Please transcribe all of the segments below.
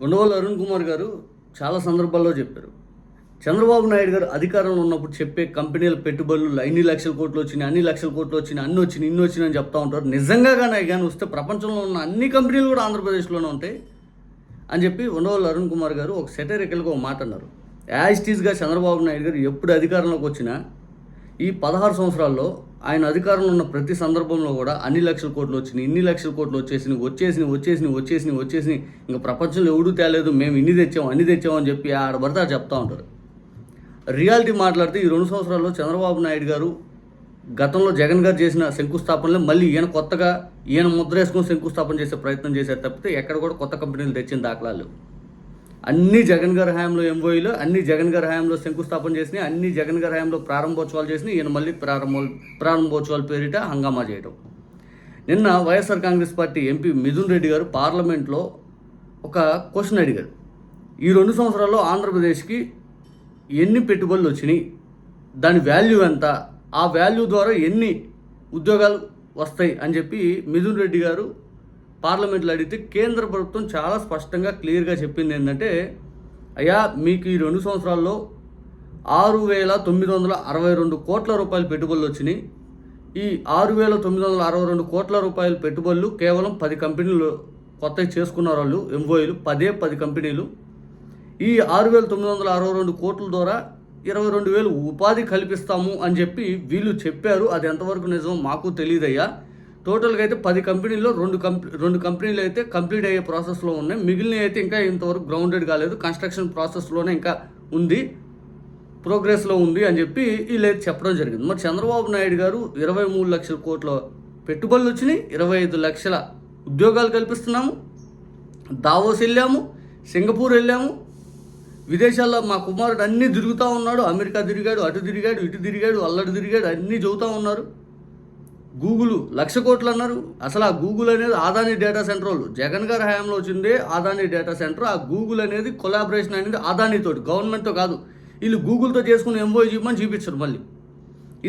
ఉండవల్లి అరుణ్ కుమార్ గారు చాలా సందర్భాల్లో చెప్పారు. చంద్రబాబు నాయుడు గారు అధికారంలో ఉన్నప్పుడు చెప్పే కంపెనీల పెట్టుబడులు ఇన్ని లక్షల కోట్లు వచ్చినాయి, అన్ని లక్షల కోట్లు వచ్చినాయి, అన్ని వచ్చినాయి, ఇన్ని వచ్చినాయి అని చెప్తా ఉంటారు. నిజంగా కానీ వస్తే ప్రపంచంలో ఉన్న అన్ని కంపెనీలు కూడా ఆంధ్రప్రదేశ్లోనే ఉంటాయి అని చెప్పి ఉండవల్లి అరుణ్ కుమార్ గారు ఒక సెటరికల్గా ఒక మాట అన్నారు. యాజ్ టీజ్గా చంద్రబాబు నాయుడు గారు ఎప్పుడు అధికారంలోకి వచ్చినా ఈ 16 సంవత్సరాల్లో ఆయన అధికారంలో ఉన్న ప్రతి సందర్భంలో కూడా అన్ని లక్షల కోట్లు వచ్చినాయి, ఇన్ని లక్షల కోట్లు వచ్చేసినాయి. ఇంకా ప్రపంచంలో ఎవడూ తేలేదు, మేము ఇన్ని తెచ్చాము అన్ని తెచ్చాము అని చెప్పి ఆడబడితే చెప్తా ఉంటారు. రియాలిటీ మాట్లాడితే ఈ 2 సంవత్సరాల్లో చంద్రబాబు నాయుడు గారు గతంలో జగన్ గారు చేసిన శంకుస్థాపనలో మళ్ళీ ఈయన ముద్ర వేసుకొని శంకుస్థాపన చేసే ప్రయత్నం చేశారు తప్పితే ఎక్కడ కూడా కొత్త కంపెనీలు తెచ్చిన దాఖలాలు. అన్ని జగన్ గారి హయాంలో ఎంఓఈలు, అన్ని జగన్ గారి హయాంలో శంకుస్థాపన చేసినాయి, అన్ని జగన్ గారి హయాంలో ప్రారంభోత్సవాలు చేసినాయి. ఈయన మళ్ళీ ప్రారంభోత్సవాల పేరిట హంగామా చేయడం. నిన్న వైఎస్ఆర్ కాంగ్రెస్ పార్టీ ఎంపీ మిథున్ రెడ్డి గారు పార్లమెంట్లో ఒక క్వశ్చన్ అడిగారు. ఈ 2 సంవత్సరాల్లో ఆంధ్రప్రదేశ్కి ఎన్ని పెట్టుబడులు వచ్చినాయి, దాని వాల్యూ ఎంత, ఆ వాల్యూ ద్వారా ఎన్ని ఉద్యోగాలు వస్తాయి అని చెప్పి మిథున్ రెడ్డి గారు పార్లమెంట్లో అడిగితే కేంద్ర ప్రభుత్వం చాలా స్పష్టంగా క్లియర్గా చెప్పింది ఏంటంటే, అయ్యా మీకు ఈ 2 సంవత్సరాల్లో 6,962 కోట్ల రూపాయల పెట్టుబడులు వచ్చినాయి. ఈ 6,962 కోట్ల రూపాయల పెట్టుబడులు కేవలం 10 కంపెనీలు కొత్తగా చేసుకున్నారు. వాళ్ళు ఎంఓఈలు 10 కంపెనీలు. ఈ 6,962 కోట్ల ద్వారా 22,000 ఉపాధి కల్పిస్తాము అని చెప్పి వీళ్ళు చెప్పారు. అది ఎంతవరకు నిజం మాకు తెలియదయ్యా. టోటల్గా అయితే 10 కంపెనీల్లో 2 కంపెనీలు అయితే కంప్లీట్ అయ్యే ప్రాసెస్లో ఉన్నాయి, మిగిలినవి అయితే ఇంకా ఇంతవరకు గ్రౌండెడ్ కాలేదు, కన్స్ట్రక్షన్ ప్రాసెస్లోనే ఇంకా ఉంది, ప్రోగ్రెస్లో ఉంది అని చెప్పి వీళ్ళైతే చెప్పడం జరిగింది. మరి చంద్రబాబు నాయుడు గారు 23 లక్షల కోట్ల పెట్టుబడులు వచ్చినాయి, 25 లక్షల ఉద్యోగాలు కల్పిస్తున్నాము, దావోస్ వెళ్ళాము, సింగపూర్ వెళ్ళాము, విదేశాల్లో మా కుమారుడు అన్నీ తిరుగుతూ ఉన్నాడు, అమెరికా తిరిగాడు, అటు తిరిగాడు, ఇటు తిరిగాడు, అల్లడి తిరిగాడు, అన్నీ చెబుతూ ఉన్నారు. గూగుల్ 1,00,000 కోట్లు అన్నారు. అసలు ఆ గూగుల్ అనేది అదానీ డేటా సెంటర్ వాళ్ళు, జగన్ గారి హయాంలో వచ్చిందే అదానీ డేటా సెంటర్. ఆ గూగుల్ అనేది కొలాబరేషన్ అనేది అదానీతోటి, గవర్నమెంట్తో కాదు. వీళ్ళు గూగుల్తో చేసుకుని ఎంఓఈ చెప్పమని చూపించారు. మళ్ళీ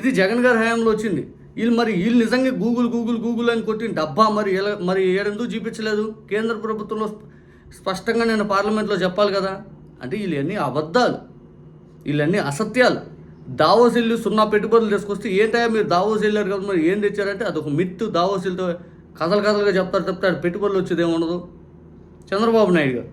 ఇది జగన్ గారి హయాంలో వచ్చింది. వీళ్ళు నిజంగా గూగుల్ అని కొట్టిన డబ్బా మరి ఏడెందుకు చూపించలేదు? కేంద్ర ప్రభుత్వంలో స్పష్టంగా నేను పార్లమెంట్లో చెప్పాలి కదా. అంటే వీళ్ళన్నీ అబద్ధాలు, వీళ్ళన్నీ అసత్యాలు. దావోస్ వెళ్ళి 0 పెట్టుబడులు తీసుకొస్తే ఏంటయ్యా మీరు దావోస్ వెళ్ళారు కదా మరి ఏం తెచ్చారంటే అదొక మిత్తు. దావోస్ వెళ్తే కథలుగా చెప్తారు తప్పితే పెట్టుబడులు వచ్చేది ఏముండదు. చంద్రబాబు నాయుడు గారు